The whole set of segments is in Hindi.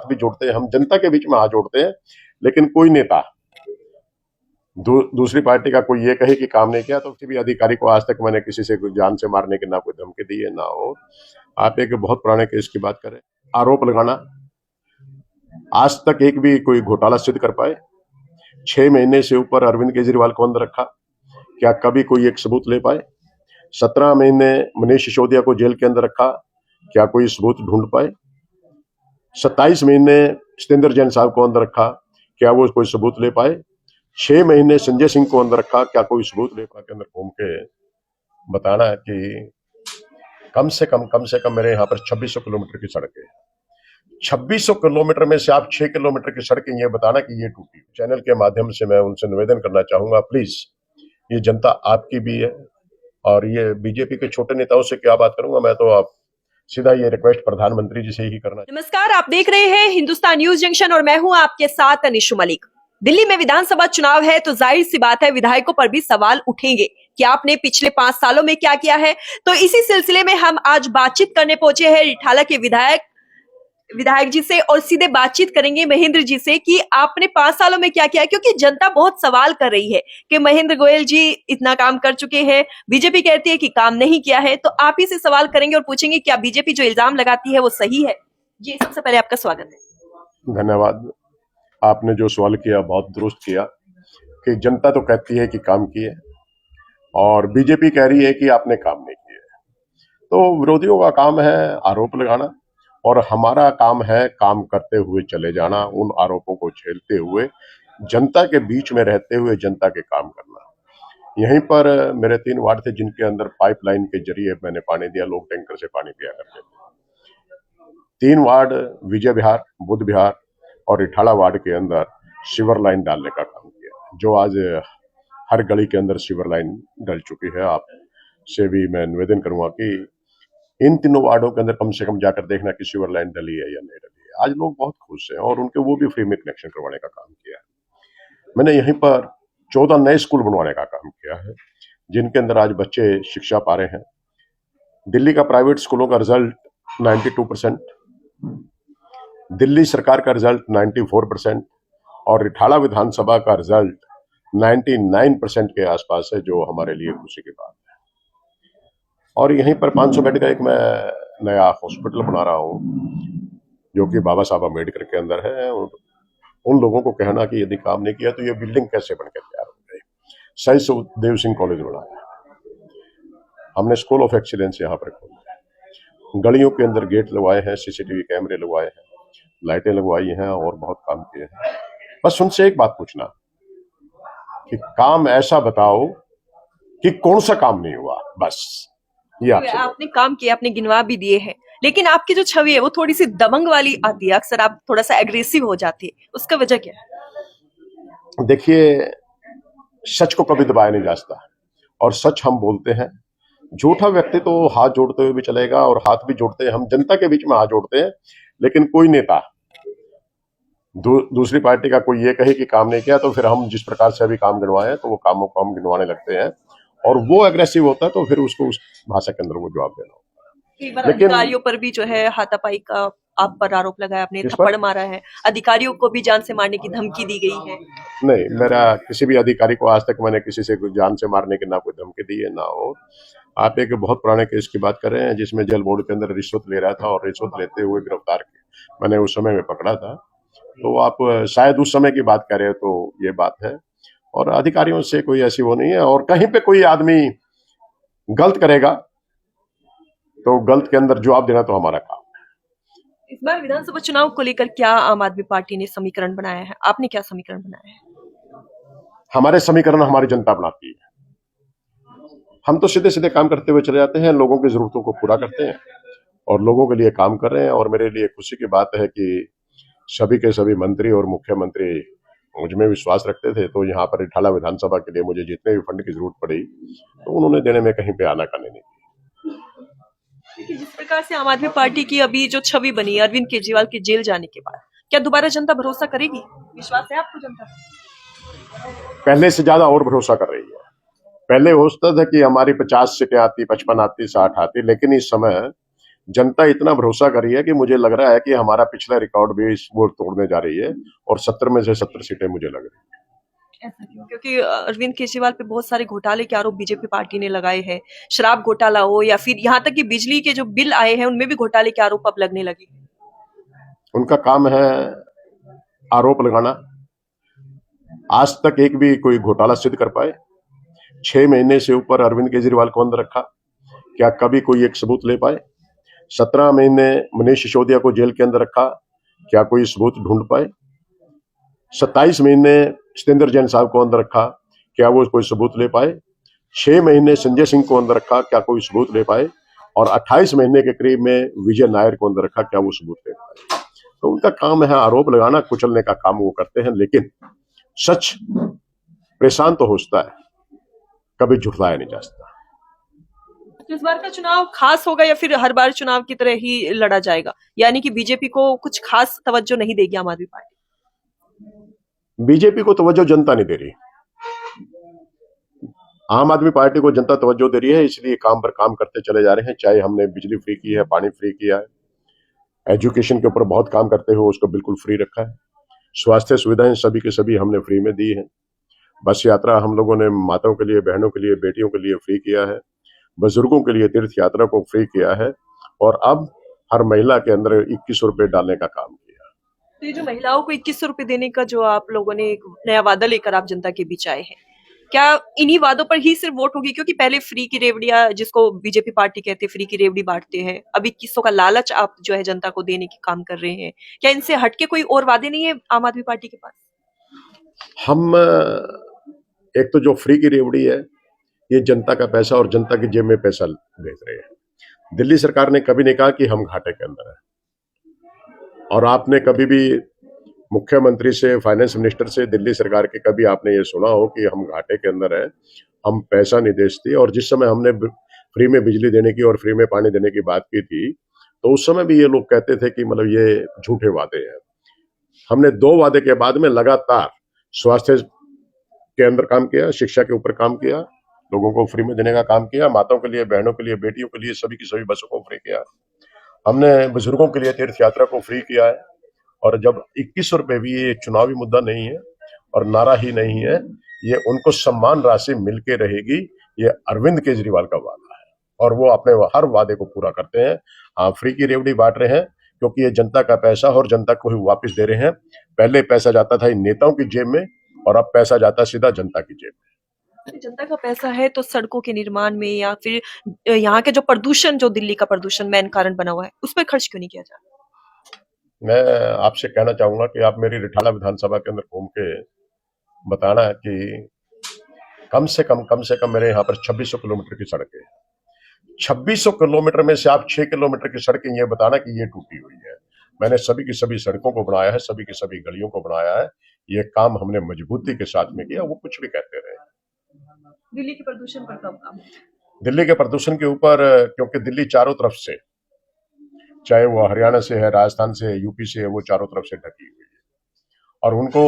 भी जोड़ते हैं, हम जनता के बीच में हाथ जोड़ते हैं। लेकिन कोई नेता दूसरी पार्टी का कोई ये कहे कि काम नहीं किया, तो किसी भी अधिकारी को आज तक मैंने किसी से जान से मारने की ना कोई धमकी दी है ना हो। आप एक बहुत पुराने केस की बात करें, आरोप लगाना, आज तक एक भी कोई घोटाला सिद्ध कर पाए। 6 महीने से ऊपर अरविंद केजरीवाल को अंदर रखा, क्या कभी कोई एक सबूत ले पाए? 17 महीने मनीष सिसोदिया को जेल के अंदर रखा, क्या कोई सबूत ढूंढ पाए? 27 महीने सत्येंद्र जैन साहब को अंदर रखा, क्या वो कोई सबूत ले पाए? 6 महीने संजय सिंह को अंदर रखा, क्या कोई सबूत ले पाए? के अंदर घूम के बताना है कि कम से कम मेरे यहाँ पर 2600 किलोमीटर की सड़क है। 2600 किलोमीटर में से आप 6 किलोमीटर की सड़क ये बताना कि ये टूटी। चैनल के माध्यम से मैं उनसे निवेदन करना चाहूंगा, प्लीज, ये जनता आपकी भी है, और ये बीजेपी के छोटे नेताओं से क्या बात करूंगा मैं, तो आप सीधा ये रिक्वेस्ट प्रधानमंत्री जी से ही करना। नमस्कार, आप देख रहे हैं हिंदुस्तान न्यूज जंक्शन और मैं हूं आपके साथ अनिशु मलिक। दिल्ली में विधानसभा चुनाव है तो जाहिर सी बात है विधायकों पर भी सवाल उठेंगे कि आपने पिछले 5 सालों में क्या किया है। तो इसी सिलसिले में हम आज बातचीत करने पहुंचे हैं रिठाला के विधायक जी से, और सीधे बातचीत करेंगे महेंद्र जी से कि आपने 5 सालों में क्या किया है, क्योंकि जनता बहुत सवाल कर रही है कि महेंद्र गोयल जी इतना काम कर चुके हैं, बीजेपी कहती है कि काम नहीं किया है। तो आप ही से सवाल करेंगे और पूछेंगे क्या बीजेपी जो इल्जाम लगाती है वो सही है। जी, सबसे पहले आपका स्वागत है। धन्यवाद। आपने जो सवाल किया बहुत दुरुस्त किया कि जनता तो कहती है कि काम किए और बीजेपी कह रही है कि आपने काम नहीं किए। तो विरोधियों का काम है आरोप लगाना और हमारा काम है काम करते हुए चले जाना, उन आरोपों को झेलते हुए जनता के बीच में रहते हुए जनता के काम करना। यहीं पर मेरे 3 वार्ड थे जिनके अंदर पाइपलाइन के जरिए मैंने पानी दिया, लोग टैंकर से पानी पिया करते थे। 3 वार्ड विजय विहार, बुद्ध विहार और रिठाला वार्ड के अंदर सीवर लाइन डालने का काम किया, जो आज हर गली के अंदर सीवर लाइन डल चुकी है। आपसे भी मैं निवेदन करूंगा कि इन तीनों वार्डों के अंदर कम से कम जाकर देखना कि सीवर लाइन डली है या नहीं डली है। आज लोग बहुत खुश हैं और उनके वो भी फ्री में कनेक्शन करवाने का काम किया है। मैंने यहीं पर 14 नए स्कूल बनवाने का काम किया है जिनके अंदर आज बच्चे शिक्षा पा रहे हैं। दिल्ली का प्राइवेट स्कूलों का रिजल्ट 92%, दिल्ली सरकार का रिजल्ट 94% और रिठाला विधानसभा का रिजल्ट 99% के आसपास है, जो हमारे लिए खुशी की बात है। और यहीं पर 500 बेड का एक मैं नया हॉस्पिटल बना रहा हूँ जो कि बाबा साहब अम्बेडकर के अंदर है। उन लोगों को कहना कि यदि काम नहीं किया तो ये बिल्डिंग कैसे बनकर तैयार हो गई। सही सुखदेव सिंह कॉलेज बनाया, हमने स्कूल ऑफ एक्सीलेंस यहाँ पर खोला है, गलियों के अंदर गेट लगवाए हैं, सीसीटीवी कैमरे लगवाए हैं, लाइटें लगवाई हैं और बहुत काम किए हैं। बस उनसे एक बात पूछना कि काम ऐसा बताओ कि कौन सा काम नहीं हुआ, बस ये आपने काम किया, आपने गिनवा भी दिए हैं, लेकिन आपकी जो छवि है वो थोड़ी सी दबंग वाली आती है, अक्सर आप थोड़ा सा एग्रेसिव हो जाती है, उसका वजह क्या है? देखिए, सच को कभी दबाया नहीं जा सकता और सच हम बोलते हैं। झूठा व्यक्ति तो हाथ जोड़ते हुए भी चलेगा और हाथ भी जोड़ते हैं, हम जनता के बीच में हाथ जोड़ते हैं। लेकिन कोई नेता दूसरी पार्टी का कोई ये कहे कि काम नहीं किया, तो फिर हम जिस प्रकार से अभी काम गिनवाए हैं तो वो कामों को हम गिनवाने लगते हैं और वो एग्रेसिव होता है तो फिर उसको उस भाषा के अंदर वो जवाब देना होता है। लेकिन अधिकारियों पर भी जो है हाथापाई का आप पर आरोप लगाया, आपने थप्पड़ मारा है, अधिकारियों को भी जान से मारने की धमकी दी गई है। नहीं, मेरा किसी भी अधिकारी को आज तक मैंने किसी से जान से मारने की ना कोई धमकी दी है ना हो। आप एक बहुत पुराने केस की बात कर रहे हैं जिसमें जल बोर्ड के अंदर रिश्वत ले रहा था और रिश्वत लेते हुए गिरफ्तार किया, मैंने उस समय में पकड़ा था। तो आप शायद उस समय की बात कर रहे हो, तो ये बात है। और अधिकारियों से कोई ऐसी वो नहीं है, और कहीं पे कोई आदमी गलत करेगा तो गलत के अंदर जवाब देना तो हमारा काम है। इस बार विधानसभा चुनाव को लेकर क्या आम आदमी पार्टी ने समीकरण बनाया है? आपने क्या समीकरण बनाया है? हमारे समीकरण हमारी जनता बनाती है। हम तो सीधे सीधे काम करते हुए चले जाते हैं, लोगों की जरूरतों को पूरा करते हैं और लोगों के लिए काम कर रहे हैं। और मेरे लिए खुशी की बात है कि सभी के सभी मंत्री और मुख्यमंत्री मुझ में विश्वास रखते थे, तो यहाँ पर रिठाला विधानसभा के लिए मुझे जितने भी फंड की जरूरत पड़ी तो उन्होंने देने में कहीं पे आनाकानी नहीं की। जिस प्रकार से आम आदमी पार्टी की अभी जो छवि बनी अरविंद केजरीवाल के जेल जाने के बाद, क्या दोबारा जनता भरोसा करेगी? विश्वास है आपको जनता? पहले से ज्यादा और भरोसा कर रही है। पहले होता था कि हमारी 50 सीटें आती, 55 आती, 60 आती, लेकिन इस समय जनता इतना भरोसा कर रही है कि मुझे लग रहा है कि हमारा पिछला रिकॉर्ड भी इस वोट तोड़ने जा रही है और 70 में से 70 सीटें मुझे लग रही है। ऐसा क्यों? क्योंकि अरविंद केजरीवाल पे बहुत सारे घोटाले के आरोप बीजेपी पार्टी ने लगाए हैं। शराब घोटाला हो या फिर यहाँ तक कि बिजली के जो बिल आए हैं उनमें भी घोटाले के आरोप अब लगने लगे हैं। उनका काम है आरोप लगाना। आज तक एक भी कोई घोटाला सिद्ध कर पाए? 6 महीने से ऊपर अरविंद केजरीवाल को अंदर रखा, क्या कभी कोई एक सबूत ले पाए? 17 महीने मनीष सिसोदिया को जेल के अंदर रखा, क्या कोई सबूत ढूंढ पाए? 27 महीने सत्येंद्र जैन साहब को अंदर रखा, क्या वो कोई सबूत ले पाए? 6 महीने संजय सिंह को अंदर रखा, क्या कोई सबूत ले पाए? और 28 महीने के करीब में विजय नायर को अंदर रखा, क्या वो सबूत ले पाए? तो उनका काम है आरोप लगाना, कुचलने का काम वो करते हैं, लेकिन सच परेशान तो होता है, कभी झुठलाया नहीं जा सकता। तो इस बार का चुनाव खास होगा या फिर हर बार चुनाव की तरह ही लड़ा जाएगा? यानी कि बीजेपी को कुछ खास तवज्जो नहीं देगी आम आदमी पार्टी? बीजेपी को तवज्जो जनता नहीं दे रही, आम आदमी पार्टी को जनता तवज्जो दे रही है, इसलिए काम पर काम करते चले जा रहे हैं। चाहे हमने बिजली फ्री की है, पानी फ्री किया है, एजुकेशन के ऊपर बहुत काम करते हुए उसको बिल्कुल फ्री रखा है, स्वास्थ्य सुविधाएं सभी के सभी हमने फ्री में दी है, बस यात्रा हम लोगों ने माताओं के लिए, बहनों के लिए, बेटियों के लिए फ्री किया है, बुजुर्गों के लिए तीर्थ यात्रा को फ्री किया है, और अब हर महिला के अंदर 2100 रुपए डालने का काम किया। तो ये जो महिलाओं को 2100 रुपए देने का जो आप लोगों ने एक नया वादा लेकर आप जनता के बीच आए हैं, क्या इन्हीं वादों पर ही सिर्फ वोट होगी? क्योंकि पहले फ्री की रेवड़ियां, जिसको बीजेपी पार्टी कहते हैं, फ्री की रेवड़ी बांटते हैं, अब 2100 का लालच आप जो है जनता को देने की काम कर रहे हैं। क्या इनसे हटके कोई और वादे नहीं है आम आदमी पार्टी के पास? हम एक तो जो फ्री की रेवड़ी है, ये जनता का पैसा और जनता की जेब में पैसा भेज रहे हैं। दिल्ली सरकार ने कभी नहीं कहा कि हम घाटे के अंदर हैं, और आपने कभी भी मुख्यमंत्री से, फाइनेंस मिनिस्टर से, दिल्ली सरकार के कभी आपने ये सुना हो कि हम घाटे के अंदर हैं, हम पैसा नहीं दे सकते? और जिस समय हमने फ्री में बिजली देने की और फ्री में पानी देने की बात की थी, तो उस समय भी ये लोग कहते थे कि मतलब ये झूठे वादे हैं। हमने 2 वादे के बाद में लगातार स्वास्थ्य के अंदर काम किया, शिक्षा के ऊपर काम किया, लोगों को फ्री में देने का काम किया, माताओं के लिए, बहनों के लिए, बेटियों के लिए, सभी की सभी बसों को फ्री किया, हमने बुजुर्गों के लिए तीर्थ यात्रा को फ्री किया है। और जब 2100 रुपए भी ये चुनावी मुद्दा नहीं है और नारा ही नहीं है, ये उनको सम्मान राशि मिलके रहेगी, ये अरविंद केजरीवाल का वादा है और वो अपने हर वादे को पूरा करते हैं। हाँ, फ्री की रेवड़ी बांट रहे हैं क्योंकि ये जनता का पैसा और जनता को ही वापस दे रहे हैं। पहले पैसा जाता था इन नेताओं की जेब में और अब पैसा जाता सीधा जनता की जेब में। जनता का पैसा है तो सड़कों के निर्माण में या फिर यहाँ के जो प्रदूषण, जो दिल्ली का प्रदूषण मेन कारण बना हुआ है, उस पर खर्च क्यों नहीं किया जा रहा? मैं आपसे कहना चाहूंगा कि आप मेरी रिठाला विधानसभा के अंदर घूम के बताना है कि कम से कम मेरे यहाँ पर 2600 किलोमीटर की सड़कें हैं। 2600 किलोमीटर में से आप 6 किलोमीटर की सड़कें ये बताना कि ये टूटी हुई है। मैंने सभी की सभी सड़कों को बनाया है, सभी की सभी गलियों को बनाया है। ये काम हमने मजबूती के साथ में किया। वो कुछ भी कहते रहे। दिल्ली के प्रदूषण पर कब काम? दिल्ली के प्रदूषण के ऊपर, क्योंकि दिल्ली चारों तरफ से, चाहे वो हरियाणा से है, राजस्थान से है, यूपी से है, वो चारों तरफ से ढकी हुई है और उनको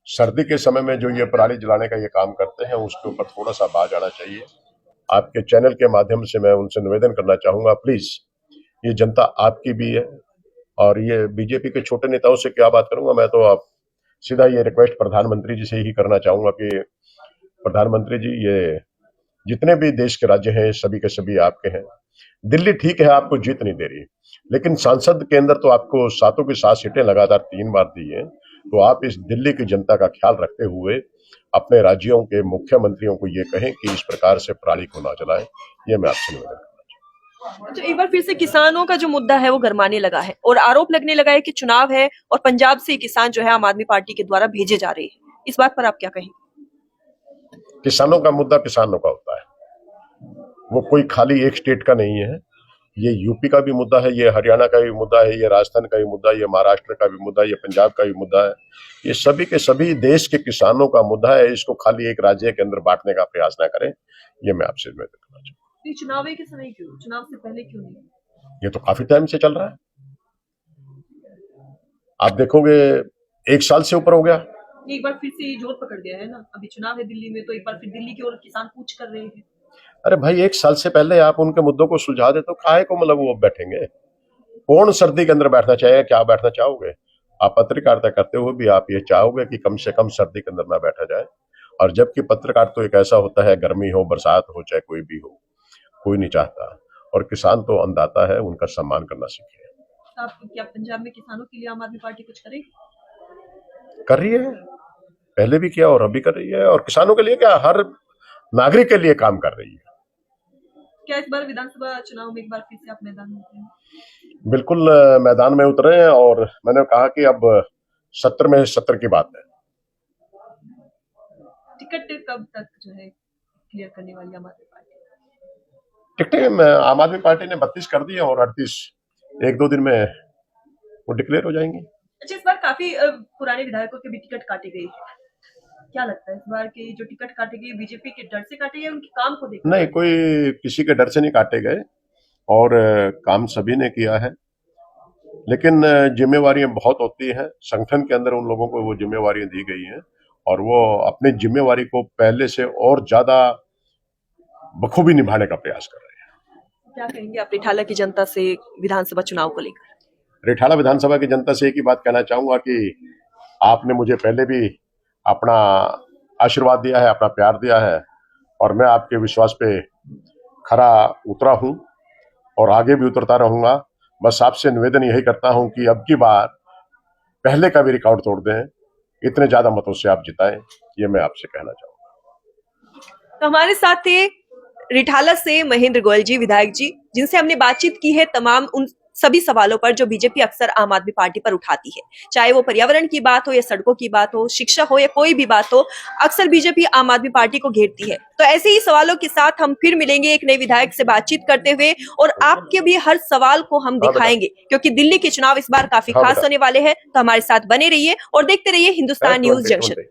सर्दी के समय में जो ये पराली जलाने का ये काम करते हैं, उसके ऊपर थोड़ा सा बाज आना चाहिए। आपके चैनल के माध्यम से मैं उनसे निवेदन करना चाहूंगा, प्लीज, ये जनता आपकी भी है और ये बीजेपी के छोटे नेताओं से क्या बात करूंगा, मैं तो आप सीधा ये रिक्वेस्ट प्रधानमंत्री जी से ही करना चाहूंगा कि प्रधानमंत्री जी, ये जितने भी देश के राज्य हैं सभी के सभी आपके हैं। दिल्ली ठीक है, आपको जीत नहीं दे रही, लेकिन सांसद के अंदर तो आपको 7 की 7 सीटें लगातार 3 बार दी हैं। तो आप इस दिल्ली की जनता का ख्याल रखते हुए अपने राज्यों के मुख्यमंत्रियों को ये कहें कि इस प्रकार से पराली को ना जलाएं। ये मैं आपसे निवेदन करना चाहूंगा। तो एक बार फिर से किसानों का जो मुद्दा है वो गरमाने लगा है और आरोप लगने लगा है कि चुनाव है और पंजाब से किसान जो है आम आदमी पार्टी के द्वारा भेजे जा रहे हैं। इस बात पर आप क्या कहेंगे? किसानों का मुद्दा किसानों का होता है, वो कोई खाली एक स्टेट का नहीं है। ये यूपी का भी मुद्दा है, ये हरियाणा का भी मुद्दा है, ये राजस्थान का भी मुद्दा है, ये महाराष्ट्र का भी मुद्दा है, ये पंजाब का भी मुद्दा है। ये सभी के सभी देश के किसानों का मुद्दा है। इसको खाली एक राज्य के अंदर बांटने का प्रयास ना करें, ये मैं आपसे निवेदन करना चाहूंगा। चुनाव के समय क्यों, चुनाव से पहले क्यों नहीं? ये तो काफी टाइम से चल रहा है, आप देखोगे 1 साल से ऊपर हो गया। एक बार फिर से जोर पकड़ गया है ना, अभी चुनाव है दिल्ली में, तो एक बार फिर दिल्ली की ओर किसान कूच कर रहे हैं। अरे भाई, 1 साल से पहले आप उनके मुद्दों को सुलझा दे तो काहे को मतलब वो बैठेंगे? कौन सर्दी के अंदर बैठना चाहेगा? क्या बैठना चाहोगे? आप पत्रकारिता करते हुए भी आप ये चाहोगे कि कम से कम सर्दी के अंदर ना बैठा जाए। और जबकि पत्रकार तो एक ऐसा होता है, गर्मी हो बरसात हो चाहे कोई भी हो, कोई नहीं चाहता। और किसान तो अन्नदाता है, उनका सम्मान करना सीखे। तो आप क्या पंजाब में किसानों के लिए आम आदमी पार्टी कुछ करेगी? कर रही है, पहले भी किया और अभी कर रही है। और किसानों के लिए क्या, हर नागरिक के लिए काम कर रही है। क्या इस बार विधानसभा चुनाव में एक बार फिर से आप मैदान में उतरेंगे? बिल्कुल मैदान में उतरे हैं। और मैंने कहा कि अब 70 में 70 की बात है। टिकट कब तक जो है क्लियर करने वाली आम आदमी पार्टी? टिकटें आम आदमी पार्टी ने 32 कर दी है और 38 1-2 दिन में वो डिक्लेयर हो जाएंगी। अच्छा, इस बार काफी पुराने विधायकों के भी टिकट काटे गए हैं। क्या लगता है इस बार की जो टिकट काटे गए बीजेपी के डर से काटे गए, उनके काम को देखकर? नहीं, कोई किसी के डर से नहीं काटे गए और काम सभी ने किया है। लेकिन जिम्मेवारियां बहुत होती हैं, संगठन के अंदर उन लोगों को वो जिम्मेवारियां दी गई हैं और वो अपनी जिम्मेवारी को पहले से और ज्यादा बखूबी निभाने का प्रयास कर रहे हैं। क्या कहेंगे आप रिठाला की जनता से विधानसभा चुनाव को लेकर? रिठाला विधानसभा की जनता से एक ही बात कहना चाहूंगा कि आपने मुझे पहले भी अपना आशीर्वाद दिया है, अपना प्यार दिया है और मैं आपके विश्वास पे खरा उतरा हूं और आगे भी उतरता रहूंगा। बस आपसे निवेदन यही करता हूं कि अब की बार पहले का भी रिकॉर्ड तोड़ दें, इतने ज्यादा मतों से आप जिताएं, ये मैं आपसे कहना चाहूंगा। तो हमारे साथ थे रिठाला से महेंद्र गोयल जी, विधायक जी, जिनसे हमने बातचीत की है तमाम उन सभी सवालों पर जो बीजेपी अक्सर आम आदमी पार्टी पर उठाती है, चाहे वो पर्यावरण की बात हो या सड़कों की बात हो, शिक्षा हो या कोई भी बात हो, अक्सर बीजेपी आम आदमी पार्टी को घेरती है। तो ऐसे ही सवालों के साथ हम फिर मिलेंगे एक नए विधायक से बातचीत करते हुए और आपके भी हर सवाल को हम दिखाएंगे, क्योंकि दिल्ली के चुनाव इस बार काफी खास होने वाले हैं। तो हमारे साथ बने रहिए और देखते रहिए हिंदुस्तान न्यूज जंक्शन।